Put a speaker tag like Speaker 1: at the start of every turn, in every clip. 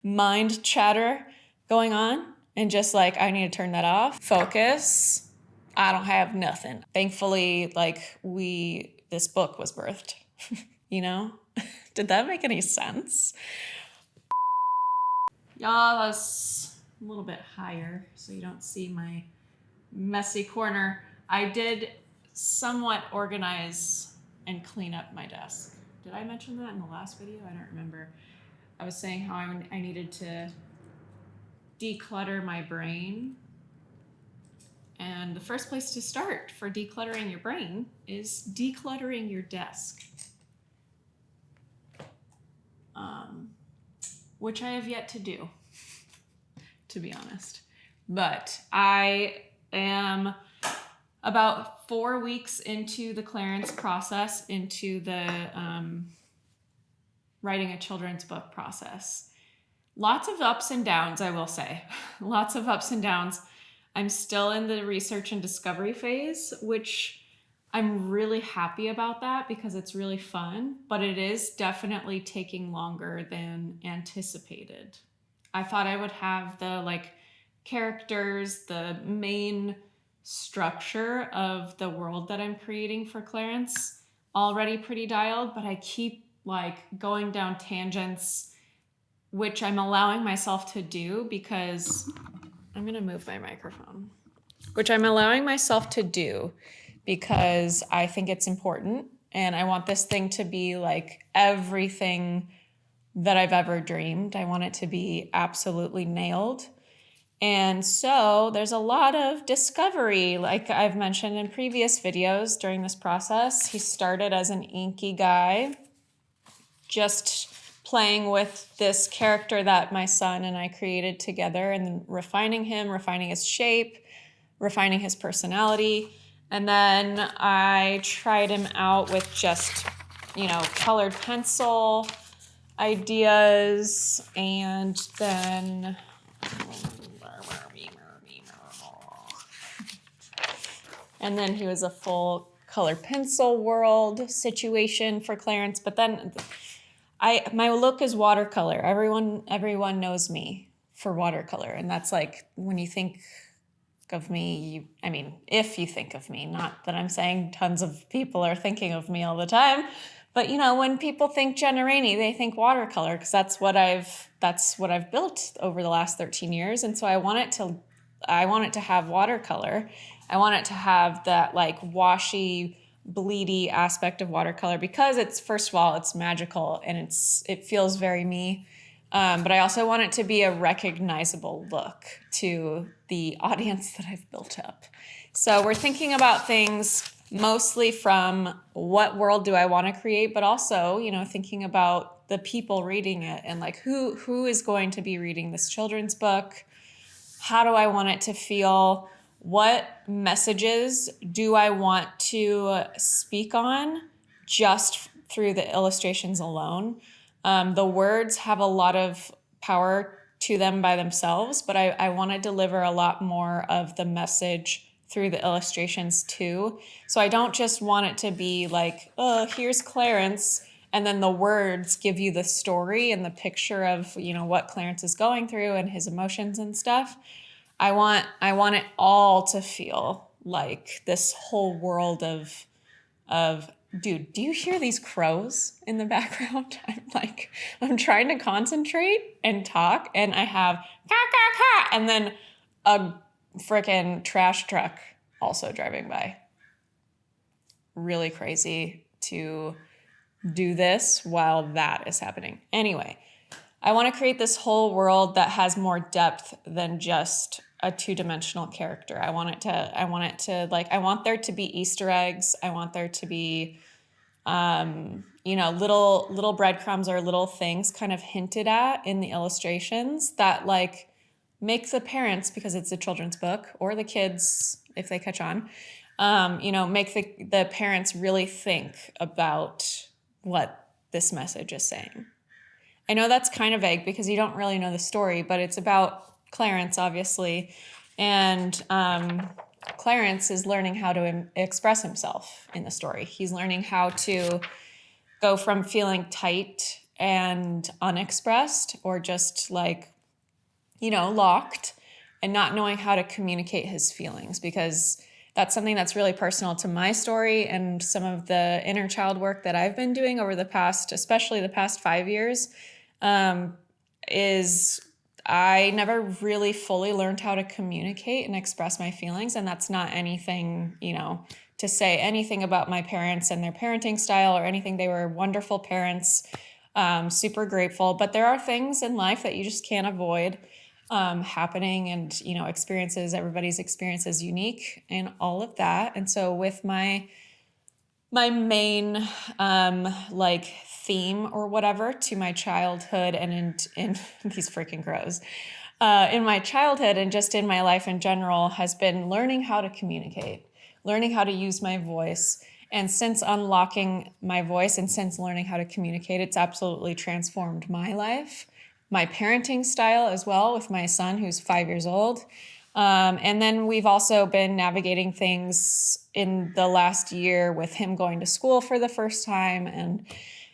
Speaker 1: mind chatter going on and just like, I need to turn that off. Focus. I don't have nothing. Thankfully, like this book was birthed, you know? Did that make any sense? Y'all, that's a little bit higher so you don't see my messy corner. I did somewhat organize and clean up my desk. Did I mention that in the last video? I don't remember. I was saying how I needed to declutter my brain. And the first place to start for decluttering your brain is decluttering your desk. Which I have yet to do, to be honest. But I am about 4 weeks into the Clarence process, into the writing a children's book process. Lots of ups and downs, I will say. Lots of ups and downs. I'm still in the research and discovery phase, which I'm really happy about that because it's really fun, but it is definitely taking longer than anticipated. I thought I would have the characters, the main structure of the world that I'm creating for Clarence already pretty dialed, but I keep going down tangents, which I'm allowing myself to do because I'm gonna move my microphone, which I'm allowing myself to do because I think it's important and I want this thing to be like everything that I've ever dreamed. I want it to be absolutely nailed. And so there's a lot of discovery, like I've mentioned in previous videos during this process. He started as an inky guy, just playing with this character that my son and I created together and then refining him, refining his shape, refining his personality. And then I tried him out with just, colored pencil ideas. And then, he was a full colored pencil world situation for Clarence. But then my look is watercolor. Everyone knows me for watercolor. And that's like, when you think of me, if you think of me, not that I'm saying tons of people are thinking of me all the time, but when people think Jenna Rainey, they think watercolor because that's what I've built over the last 13 years. And so I want it to have watercolor. I want it to have that washy, bleedy aspect of watercolor because first of all, it's magical and it feels very me. But I also want it to be a recognizable look to the audience that I've built up. So we're thinking about things mostly from what world do I want to create, but also, thinking about the people reading it and who is going to be reading this children's book? How do I want it to feel? What messages do I want to speak on just through the illustrations alone? The words have a lot of power to them by themselves, but I want to deliver a lot more of the message through the illustrations too. So I don't just want it to be here's Clarence, and then the words give you the story and the picture of, what Clarence is going through and his emotions and stuff. I want it all to feel like this whole world of dude, do you hear these crows in the background? I'm trying to concentrate and talk, and I have ka, and then a frickin' trash truck also driving by. Really crazy to do this while that is happening. Anyway, I want to create this whole world that has more depth than just a two-dimensional character. I want there to be Easter eggs. I want there to be, little breadcrumbs or little things kind of hinted at in the illustrations that make the parents, because it's a children's book, or the kids, if they catch on, make the parents really think about what this message is saying. I know that's kind of vague because you don't really know the story, but it's about Clarence, obviously, and Clarence is learning how to express himself in the story. He's learning how to go from feeling tight and unexpressed, or just like, locked, and not knowing how to communicate his feelings, because that's something that's really personal to my story and some of the inner child work that I've been doing over the past, especially the past 5 years, is I never really fully learned how to communicate and express my feelings. And that's not anything, to say anything about my parents and their parenting style or anything. They were wonderful parents, super grateful. But there are things in life that you just can't avoid happening, and, experiences, everybody's experience is unique and all of that. And so with my main like theme or whatever to my childhood and in these freaking crows, in my childhood and just in my life in general, has been learning how to communicate, learning how to use my voice. And since unlocking my voice and since learning how to communicate, it's absolutely transformed my life, my parenting style as well, with my son who's 5 years old. And then we've also been navigating things in the last year with him going to school for the first time and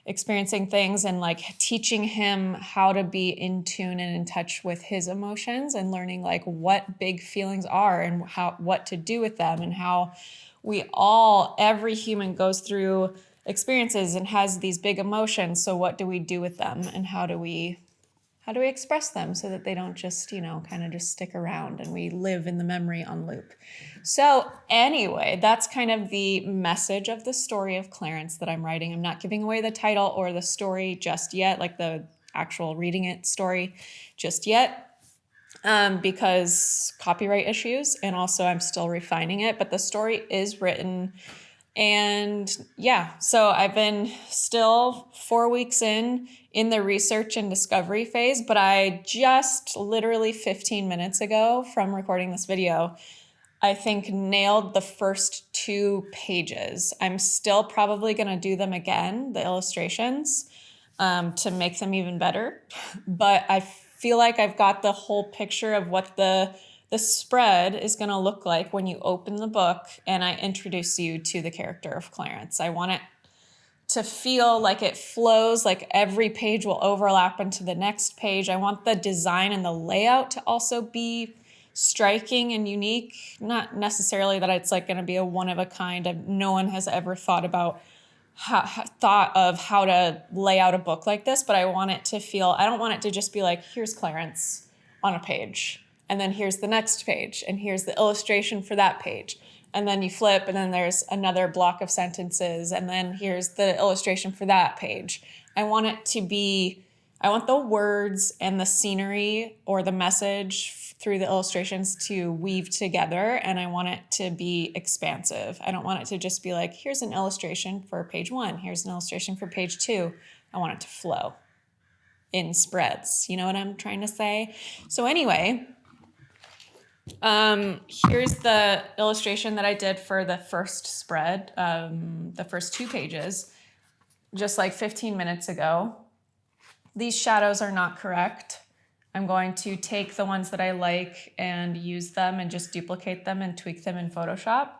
Speaker 1: experiencing things, and like teaching him how to be in tune and in touch with his emotions, and learning like what big feelings are and what to do with them, and how every human goes through experiences and has these big emotions. So what do we do with them, and how do we express them so that they don't just, kind of just stick around and we live in the memory on loop? So anyway, that's kind of the message of the story of Clarence that I'm writing. I'm not giving away the title or the story just yet, like the actual reading it story just yet, because copyright issues, and also I'm still refining it, but the story is written. And yeah, so I've been still 4 weeks in the research and discovery phase, but I just literally 15 minutes ago from recording this video, I think nailed the first 2 pages. I'm still probably going to do them again, the illustrations, to make them even better. But I feel like I've got the whole picture of what the spread is going to look like when you open the book and I introduce you to the character of Clarence. I want it to feel like it flows, like every page will overlap into the next page. I want the design and the layout to also be striking and unique. Not necessarily that it's like going to be a one of a kind. No one has ever thought of how to lay out a book like this, but I want it to feel, I don't want it to just be like, here's Clarence on a page, and then here's the next page, and here's the illustration for that page. And then you flip, and then there's another block of sentences, and then here's the illustration for that page. I want the words and the scenery or the message through the illustrations to weave together, and I want it to be expansive. I don't want it to just be like, here's an illustration for page 1, here's an illustration for page 2. I want it to flow in spreads. You know what I'm trying to say? So anyway, here's the illustration that I did for the first spread, the first 2 pages, just like 15 minutes ago. These shadows are not correct. I'm going to take the ones that I like and use them and just duplicate them and tweak them in Photoshop.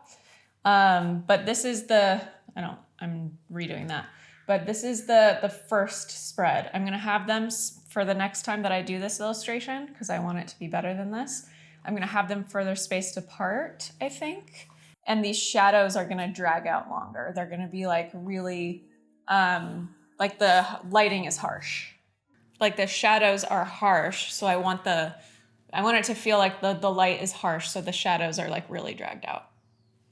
Speaker 1: But this is I'm redoing that. But this is the first spread. I'm gonna have them for the next time that I do this illustration, because I want it to be better than this. I'm going to have them further spaced apart, I think. And these shadows are going to drag out longer. They're going to be like really, like the lighting is harsh. Like the shadows are harsh. So I want it to feel like the light is harsh. So the shadows are like really dragged out.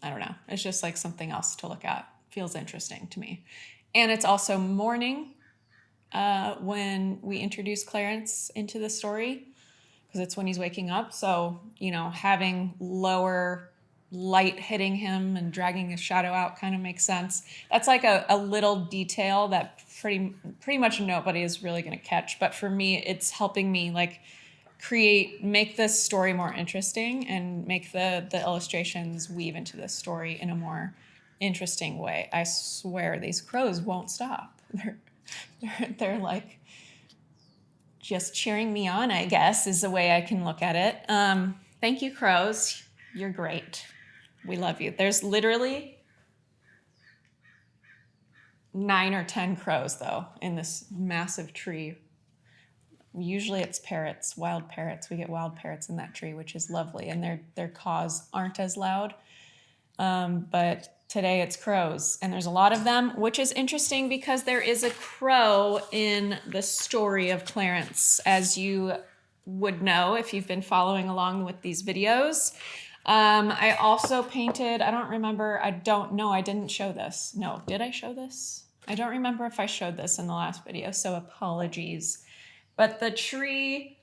Speaker 1: I don't know. It's just like something else to look at. Feels interesting to me. And it's also morning when we introduce Clarence into the story, because it's when he's waking up. So, having lower light hitting him and dragging his shadow out kind of makes sense. That's like a little detail that pretty much nobody is really going to catch. But for me, it's helping me like make this story more interesting and make the illustrations weave into the story in a more interesting way. I swear these crows won't stop. They're like just cheering me on, I guess, is the way I can look at it. Thank you, crows. You're great. We love you. There's literally 9 or 10 crows though in this massive tree. Usually it's parrots, wild parrots. We get wild parrots in that tree, which is lovely, and their caws aren't as loud. But today it's crows, and there's a lot of them, which is interesting because there is a crow in the story of Clarence, as you would know if you've been following along with these videos. I also painted, I don't remember, I don't know, I didn't show this. No, did I show this? I don't remember if I showed this in the last video, so apologies. But the tree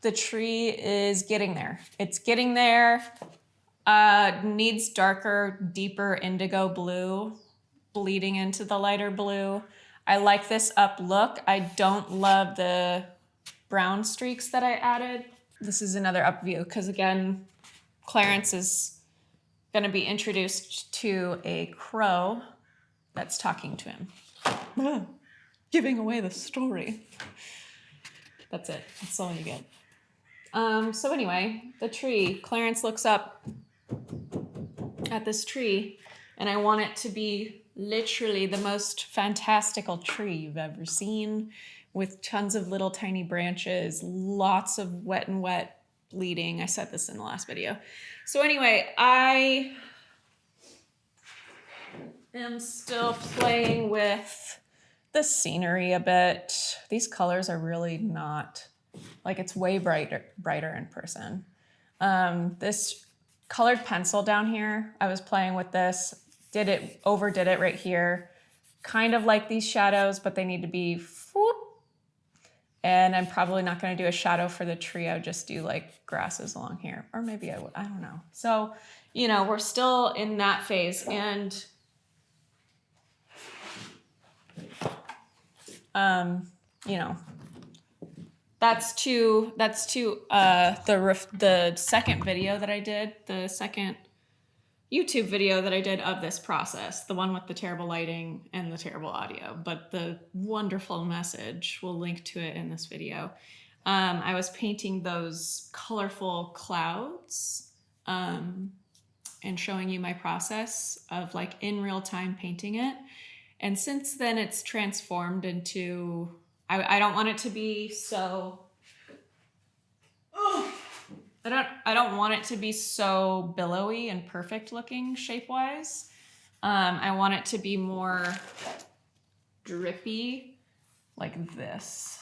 Speaker 1: is getting there. It's getting there. Needs darker, deeper indigo blue, bleeding into the lighter blue. I like this up look. I don't love the brown streaks that I added. This is another up view because again, Clarence is gonna be introduced to a crow that's talking to him. Giving away the story. That's it. That's all you get. So anyway, the tree. Clarence looks up at this tree, and I want it to be literally the most fantastical tree you've ever seen, with tons of little tiny branches, lots of wet and wet bleeding. I said this in the last video. So anyway, I am still playing with the scenery a bit. These colors are really not, like, it's way brighter in person. This colored pencil down here, I was playing with this, overdid it right here. Kind of like these shadows, but they need to be whoop. And I'm probably not gonna do a shadow for the tree. I would just do like grasses along here. Or maybe I would, I don't know. So, you know, we're still in that phase. And you know, that's to the second video that I did, the second YouTube video that I did of this process, the one with the terrible lighting and the terrible audio, but the wonderful message, we'll link to it in this video. I was painting those colorful clouds and showing you my process of like in real time painting it. And since then it's transformed into, I don't want it to be so, I don't want it to be so billowy and perfect looking shape-wise. I want it to be more drippy, like this.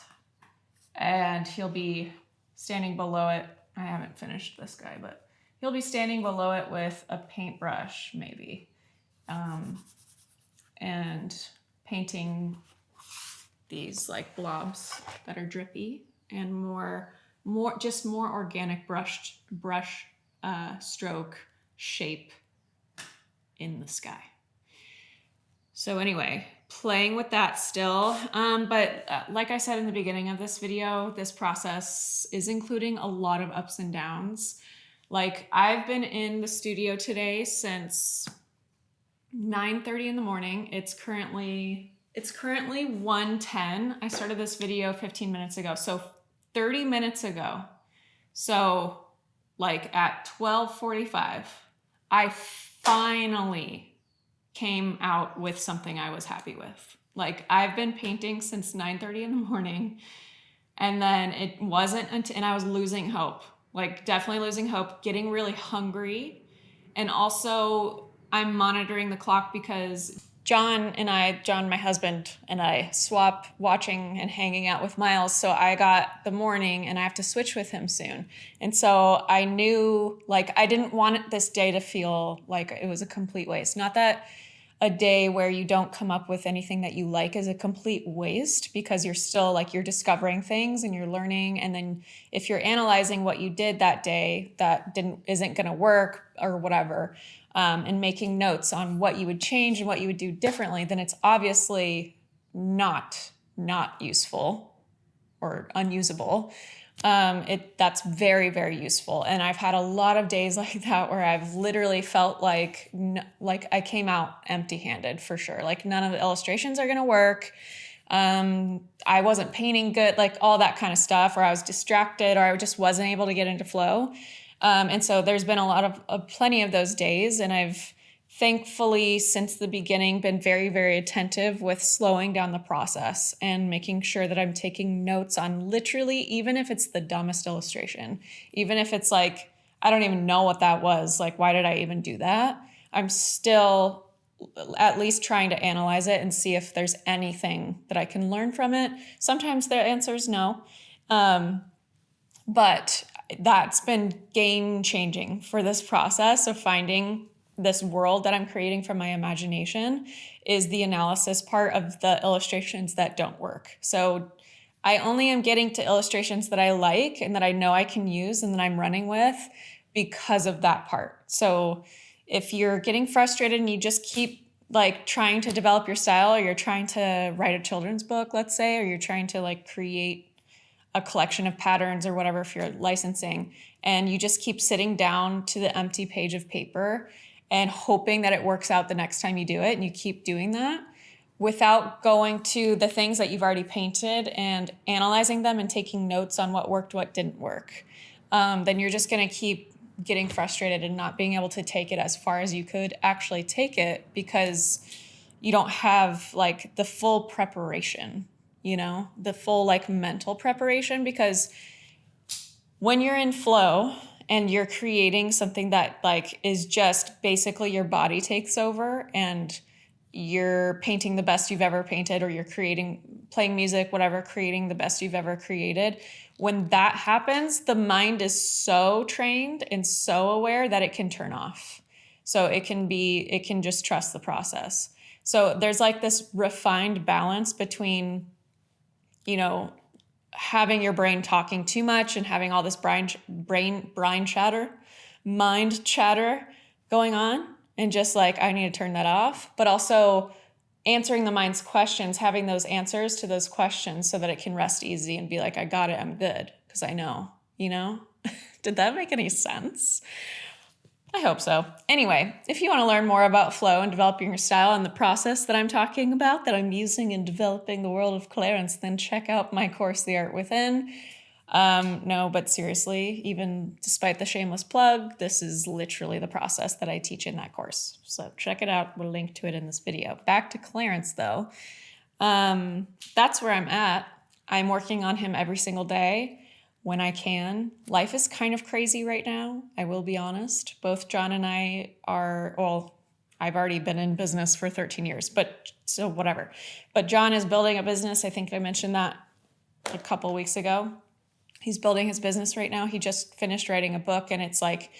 Speaker 1: And he'll be standing below it. I haven't finished this guy, but he'll be standing below it with a paintbrush, maybe. And painting these like blobs that are drippy and more organic brush stroke shape in the sky. So anyway, playing with that still. But like I said in the beginning of this video, this process is including a lot of ups and downs. Like I've been in the studio today since 9:30 in the morning. It's currently 1:10. I started this video 15 minutes ago. So 30 minutes ago. So like at 12:45, I finally came out with something I was happy with. Like I've been painting since 9:30 in the morning, and then it wasn't until, and I was losing hope, like definitely losing hope, getting really hungry. And also I'm monitoring the clock because John, my husband, and I swap watching and hanging out with Miles. So I got the morning and I have to switch with him soon. And so I knew, like, I didn't want this day to feel like it was a complete waste. Not that a day where you don't come up with anything that you like is a complete waste, because you're still like, you're discovering things and you're learning. And then if you're analyzing what you did that day that isn't going to work or whatever, and making notes on what you would change and what you would do differently, then it's obviously not useful or unusable. That's very, very useful. And I've had a lot of days like that where I've literally felt like I came out empty-handed for sure. Like none of the illustrations are going to work. I wasn't painting good, like all that kind of stuff, or I was distracted, or I just wasn't able to get into flow. And so there's been a lot of plenty of those days, and I've thankfully, since the beginning, been very, very attentive with slowing down the process and making sure that I'm taking notes on literally, even if it's the dumbest illustration, even if it's like, I don't even know what that was. Like, why did I even do that? I'm still at least trying to analyze it and see if there's anything that I can learn from it. Sometimes the answer is no. But that's been game changing for this process of finding this world that I'm creating from my imagination, is the analysis part of the illustrations that don't work. So I only am getting to illustrations that I like and that I know I can use and that I'm running with because of that part. So if you're getting frustrated and you just keep like trying to develop your style, or you're trying to write a children's book, let's say, or you're trying to like create a collection of patterns or whatever if you're licensing, and you just keep sitting down to the empty page of paper and hoping that it works out the next time you do it, and you keep doing that without going to the things that you've already painted and analyzing them and taking notes on what worked, what didn't work, then you're just going to keep getting frustrated and not being able to take it as far as you could actually take it, because you don't have like the full preparation, the full like mental preparation. Because when you're in flow and you're creating something that like is just basically your body takes over, and you're painting the best you've ever painted, or you're playing music, whatever, creating the best you've ever created. When that happens, the mind is so trained and so aware that it can turn off. So it can just trust the process. So there's like this refined balance between, having your brain talking too much and having all this mind chatter going on, and just like, I need to turn that off, but also answering the mind's questions, having those answers to those questions so that it can rest easy and be like, I got it, I'm good, because I know, Did that make any sense? I hope so. Anyway, if you want to learn more about flow and developing your style and the process that I'm talking about, that I'm using in developing the world of Clarence, then check out my course, The Art Within. No, but seriously, even despite the shameless plug, this is literally the process that I teach in that course. So check it out. We'll link to it in this video. Back to Clarence, though. That's where I'm at. I'm working on him every single day when I can. Life is kind of crazy right now, I will be honest. Both John and I I've already been in business for 13 years, so whatever. But John is building a business. I think I mentioned that a couple weeks ago. He's building his business right now. He just finished writing a book, and it's like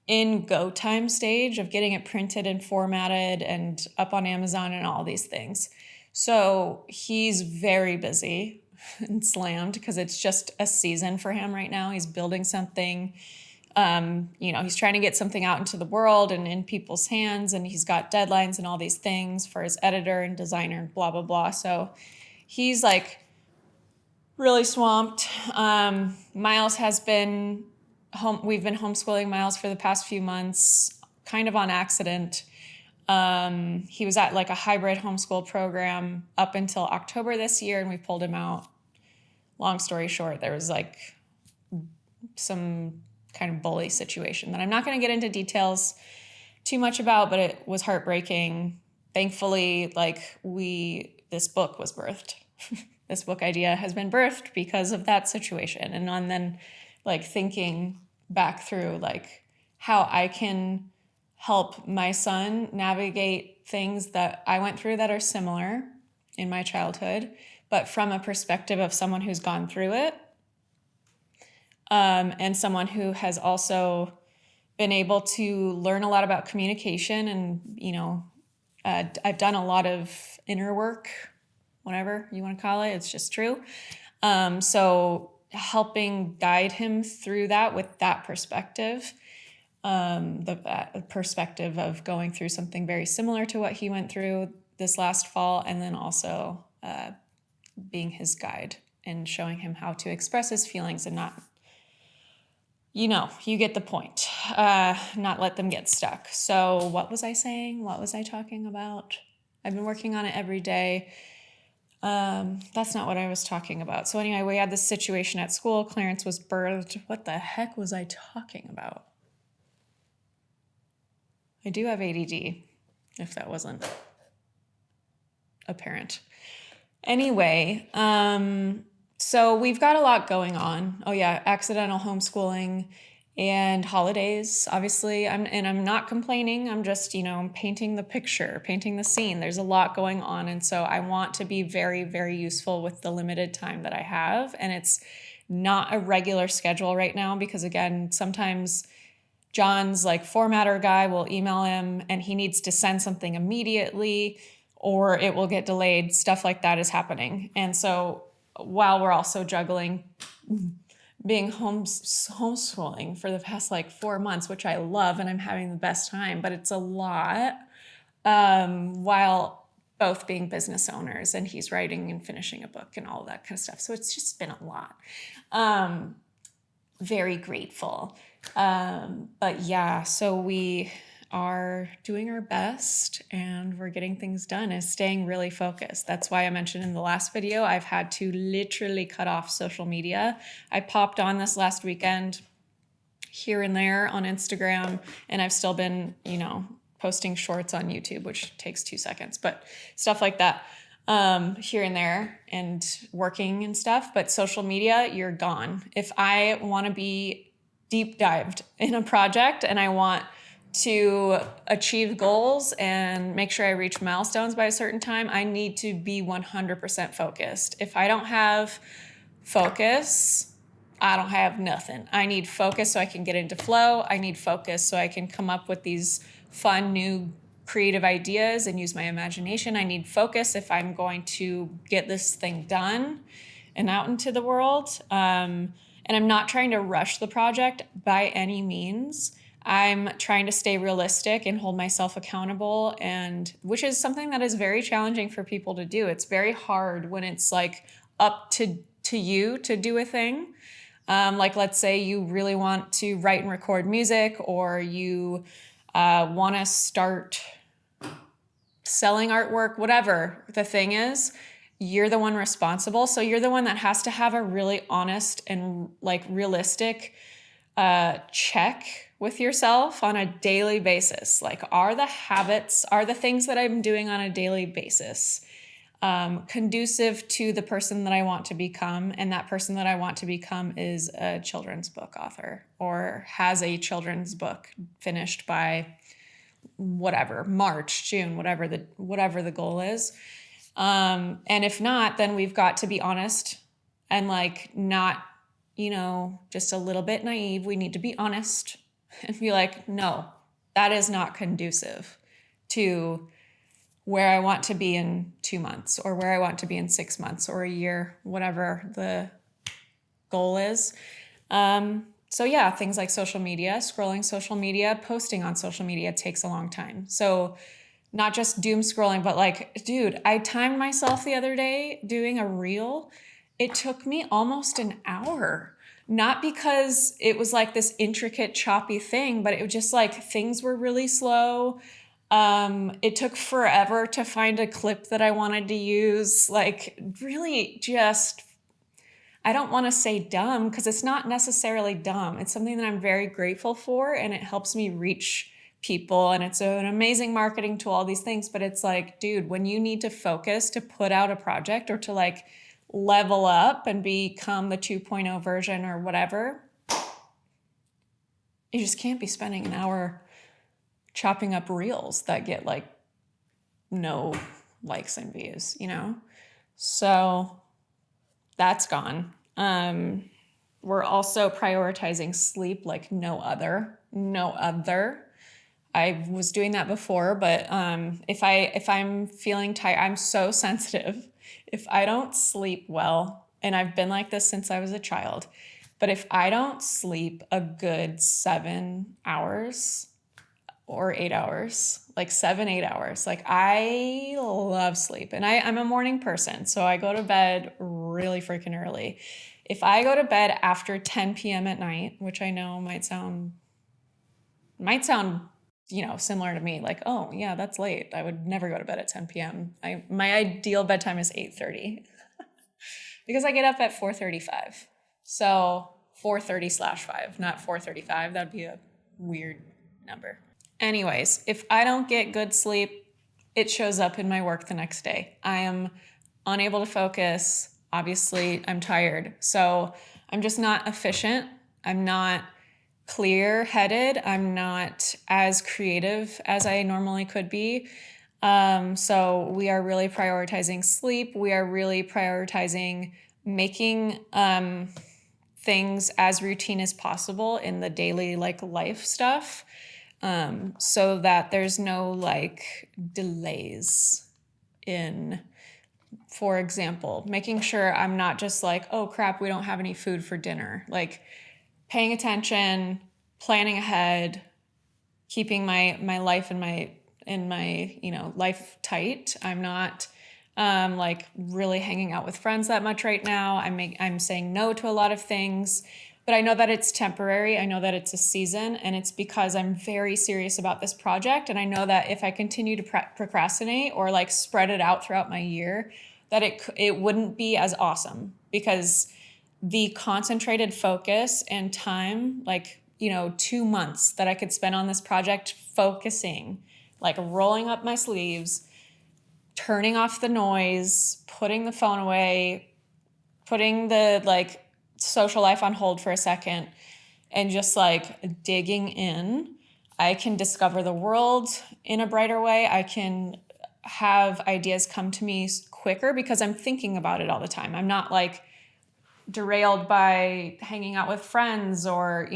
Speaker 1: in go time stage of getting it printed and formatted and up on Amazon and all these things. So he's very busy and slammed because it's just a season for him right now. He's building something. He's trying to get something out into the world and in people's hands, and he's got deadlines and all these things for his editor and designer and blah, blah, blah. So he's like really swamped. Miles has been home. We've been homeschooling Miles for the past few months, kind of on accident. He was at like a hybrid homeschool program up until October this year, and we pulled him out. Long story short, there was like some kind of bully situation that I'm not going to get into details too much about, but it was heartbreaking. Thankfully, this book was birthed. This book idea has been birthed because of that situation. And then like thinking back through like how I can help my son navigate things that I went through that are similar in my childhood, but from a perspective of someone who's gone through it, and someone who has also been able to learn a lot about communication. And, I've done a lot of inner work, whatever you want to call it. It's just true. So helping guide him through that with that perspective, the perspective of going through something very similar to what he went through this last fall, and then also being his guide and showing him how to express his feelings and not, you get the point, not let them get stuck. So what was I saying? What was I talking about? I've been working on it every day. That's not what I was talking about. So anyway, we had this situation at school. Clarence was birthed. What the heck was I talking about? I do have ADD. if that wasn't apparent. Anyway, so we've got a lot going on. Oh yeah, accidental homeschooling and holidays, obviously. I'm not complaining. I'm just, painting the picture, painting the scene. There's a lot going on. And so I want to be very, very useful with the limited time that I have. And it's not a regular schedule right now because, again, sometimes John's like formatter guy will email him and he needs to send something immediately or it will get delayed. Stuff like that is happening. And so while we're also juggling being homeschooling for the past 4 months, which I love and I'm having the best time, but it's a lot, while both being business owners and he's writing and finishing a book and all that kind of stuff. So it's just been a lot. Very grateful. But yeah, so we are doing our best and we're getting things done and staying really focused. That's why I mentioned in the last video, I've had to literally cut off social media. I popped on this last weekend here and there on Instagram, and I've still been, posting shorts on YouTube, which takes 2 seconds, but stuff like that, here and there and working and stuff. But social media, you're gone. If I want to be deep dived in a project and I want to achieve goals and make sure I reach milestones by a certain time, I need to be 100% focused. If I don't have focus, I don't have nothing. I need focus so I can get into flow. I need focus so I can come up with these fun, new, creative ideas and use my imagination. I need focus if I'm going to get this thing done and out into the world. And I'm not trying to rush the project by any means. I'm trying to stay realistic and hold myself accountable, and which is something that is very challenging for people to do. It's very hard when it's up to you to do a thing. Let's say you really want to write and record music, or you want to start selling artwork, whatever the thing is, you're the one responsible. So you're the one that has to have a really honest and realistic check with yourself on a daily basis. Are the things that I'm doing on a daily basis conducive to the person that I want to become? And that person that I want to become is a children's book author or has a children's book finished by whatever, March, June, whatever the goal is. And if not, then we've got to be honest and not, just a little bit naive. We need to be honest and be no, that is not conducive to where I want to be in 2 months or where I want to be in 6 months or a year, whatever the goal is. So yeah, things like social media, scrolling social media, posting on social media takes a long time. So not just doom scrolling, but dude, I timed myself the other day doing a reel. It took me almost an hour. Not because it was this intricate, choppy thing, but it was just things were really slow. It took forever to find a clip that I wanted to use. Really just, I don't want to say dumb because it's not necessarily dumb. It's something that I'm very grateful for, and it helps me reach people, and it's an amazing marketing tool, all these things. But it's dude, when you need to focus to put out a project or to level up and become the 2.0 version or whatever, you just can't be spending an hour chopping up reels that get no likes and views, So that's gone. We're also prioritizing sleep like no other. I was doing that before, but if I'm feeling tired, I'm so sensitive. If I don't sleep well, and I've been like this since I was a child, but if I don't sleep a good 7 hours or 8 hours, 7-8 hours, I love sleep. And I'm a morning person, so I go to bed really freaking early. If I go to bed after 10 p.m. at night, which I know might sound similar to me, oh yeah, that's late. I would never go to bed at 10 p.m. My ideal bedtime is 8:30 because I get up at 4:35. So 4:30/5, not 4:35. That'd be a weird number. Anyways, if I don't get good sleep it shows up in my work the next day. I am unable to focus. Obviously, I'm tired. So I'm just not efficient. I'm not clear-headed. I'm not as creative as I normally could be. So we are really prioritizing sleep. We are really prioritizing making things as routine as possible in the daily life stuff, so that there's no delays in, for example, making sure I'm not just oh crap, we don't have any food for dinner. Paying attention, planning ahead, keeping my life and my life tight. I'm not really hanging out with friends that much right now. I'm saying no to a lot of things, but I know that it's temporary. I know that it's a season, and it's because I'm very serious about this project. And I know that if I continue to procrastinate or spread it out throughout my year, that it wouldn't be as awesome, because the concentrated focus and time, 2 months that I could spend on this project focusing, rolling up my sleeves, turning off the noise, putting the phone away, putting the social life on hold for a second, and just digging in, I can discover the world in a brighter way. I can have ideas come to me quicker because I'm thinking about it all the time. I'm not derailed by hanging out with friends or,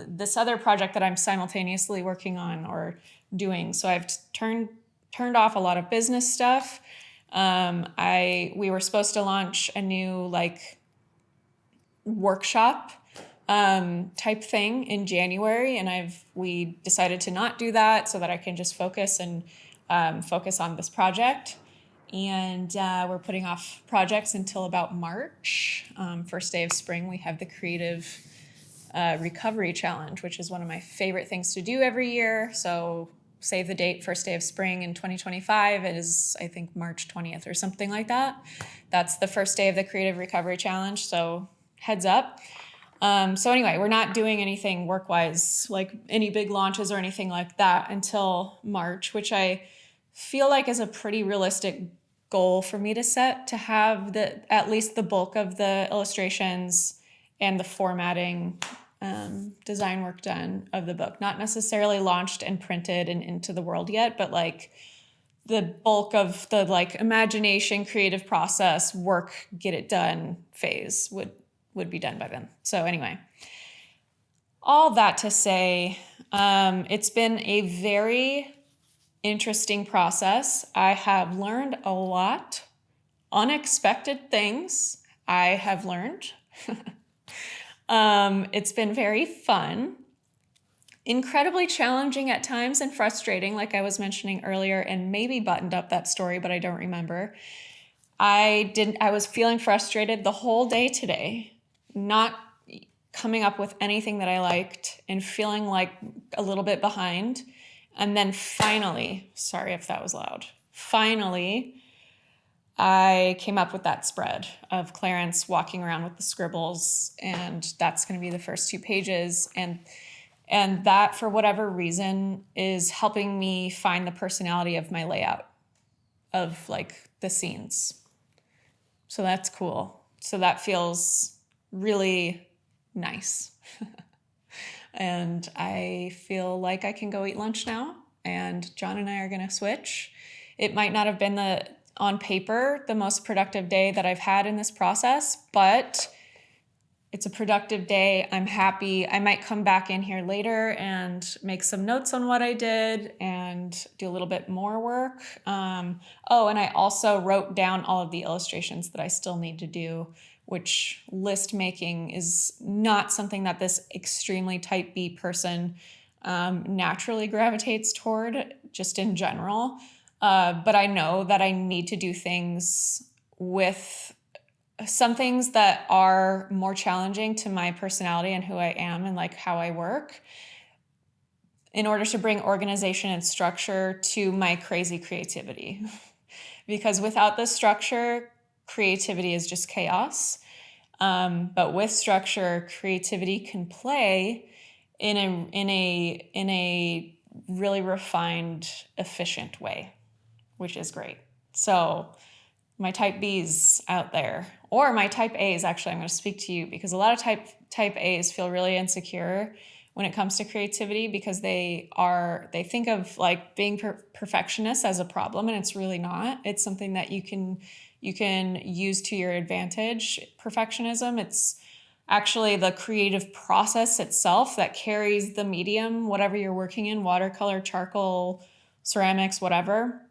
Speaker 1: this other project that I'm simultaneously working on or doing. So I've turned off a lot of business stuff. We were supposed to launch a new workshop type thing in January, and we decided to not do that so that I can just focus on this project. And we're putting off projects until about March. First day of spring, we have the Creative Recovery Challenge, which is one of my favorite things to do every year. So save the date, first day of spring in 2025. It is, I think, March 20th or something like that. That's the first day of the Creative Recovery Challenge. So heads up. So anyway, we're not doing anything work-wise, any big launches or anything like that until March, which I feel is a pretty realistic goal for me to set, to have at least the bulk of the illustrations and the formatting design work done of the book. Not necessarily launched and printed and into the world yet, but the bulk of the imagination, creative process, work, get it done phase would be done by then. So anyway, all that to say, it's been a very interesting process. I have learned a lot, unexpected things I have learned. It's been very fun, incredibly challenging at times and frustrating, like I was mentioning earlier, and maybe buttoned up that story, but I don't remember. I was feeling frustrated the whole day today, not coming up with anything that I liked and feeling a little bit behind. And then finally, sorry if that was loud, finally, I came up with that spread of Clarence walking around with the scribbles, and that's going to be the first 2 pages. And that, for whatever reason, is helping me find the personality of my layout of the scenes. So that's cool. So that feels really nice. And I feel like I can go eat lunch now, and John and I are going to switch. It might not have been on paper, the most productive day that I've had in this process, but it's a productive day. I'm happy. I might come back in here later and make some notes on what I did and do a little bit more work. And I also wrote down all of the illustrations that I still need to do, which list making is not something that this extremely type B person naturally gravitates toward, just in general. But I know that I need to do things with some things that are more challenging to my personality and who I am and how I work, in order to bring organization and structure to my crazy creativity. Because without the structure, creativity is just chaos. But with structure, creativity can play in a really refined, efficient way. which is great. So my type Bs out there, or my type As, actually, I'm going to speak to you, because a lot of type As feel really insecure when it comes to creativity, because they think of like being perfectionist as a problem, and it's really not. It's something that you can use to your advantage. Perfectionism, it's actually the creative process itself that carries the medium, whatever you're working in, watercolor, charcoal, ceramics, whatever.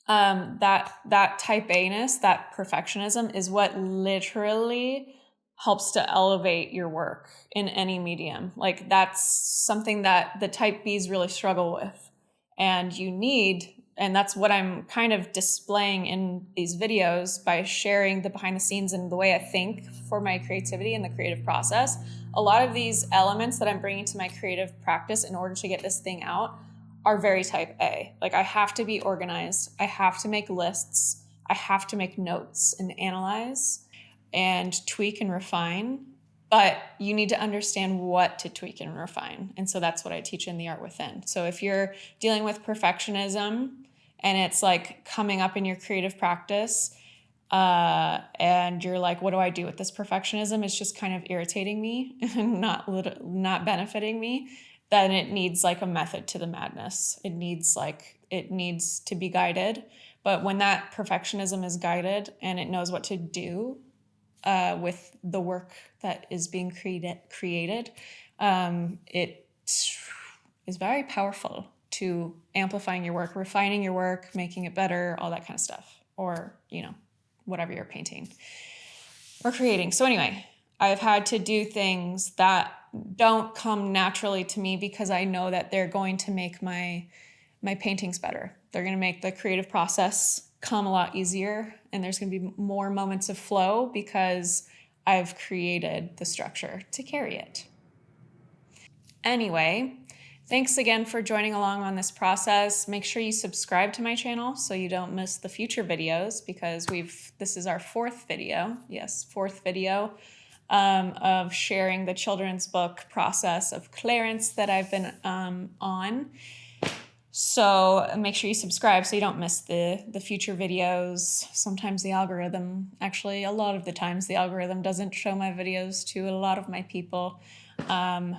Speaker 1: That type A-ness, that perfectionism, is what literally helps to elevate your work in any medium. Like, that's something that the type Bs really struggle with. And and that's what I'm kind of displaying in these videos by sharing the behind the scenes and the way I think for my creativity and the creative process. A lot of these elements that I'm bringing to my creative practice in order to get this thing out are very type A. Like, I have to be organized. I have to make lists. I have to make notes and analyze and tweak and refine. But you need to understand what to tweak and refine. And so that's what I teach in The Art Within. So if you're dealing with perfectionism and it's like coming up in your creative practice, and you're like, what do I do with this perfectionism? It's just kind of irritating me and not benefiting me. Then it needs like a method to the madness. It needs to be guided. But when that perfectionism is guided and it knows what to do with the work that is being created, it is very powerful to amplifying your work, refining your work, making it better, all that kind of stuff. Or, whatever you're painting or creating. So anyway, I've had to do things that don't come naturally to me because I know that they're going to make my paintings better. They're going to make the creative process come a lot easier, and there's going to be more moments of flow because I've created the structure to carry it. Anyway, thanks again for joining along on this process. Make sure you subscribe to my channel so you don't miss the future videos, because this is our fourth video. Yes, fourth video of sharing the children's book process of Clarence that I've been on. So make sure you subscribe so you don't miss the future videos. Sometimes a lot of the times the algorithm doesn't show my videos to a lot of my people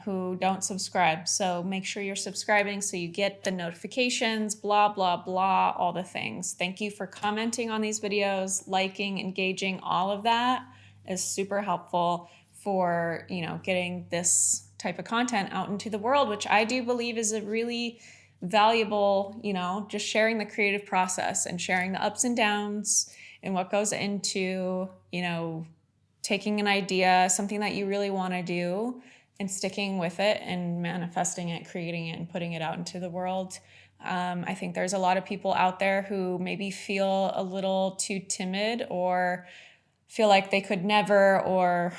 Speaker 1: who don't subscribe. So make sure you're subscribing so you get the notifications, blah, blah, blah, all the things. Thank you for commenting on these videos, liking, engaging. All of that is super helpful for, getting this type of content out into the world, which I do believe is a really valuable, just sharing the creative process and sharing the ups and downs and what goes into, taking an idea, something that you really want to do, and sticking with it and manifesting it, creating it, and putting it out into the world. I think there's a lot of people out there who maybe feel a little too timid or feel like they could never, or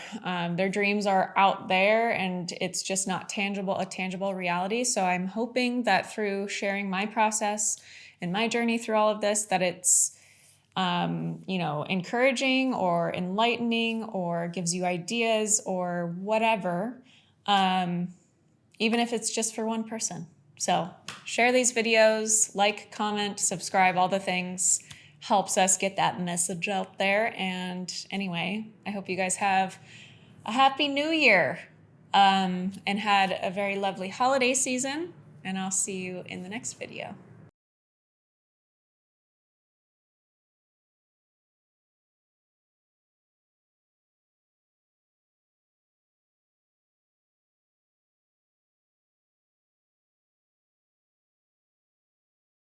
Speaker 1: their dreams are out there and it's just not a tangible reality. So I'm hoping that through sharing my process and my journey through all of this, that it's encouraging or enlightening or gives you ideas or whatever, even if it's just for one person. So share these videos, like, comment, subscribe, all the things. Helps us get that message out there. And anyway, I hope you guys have a happy new year and had a very lovely holiday season. And I'll see you in the next video.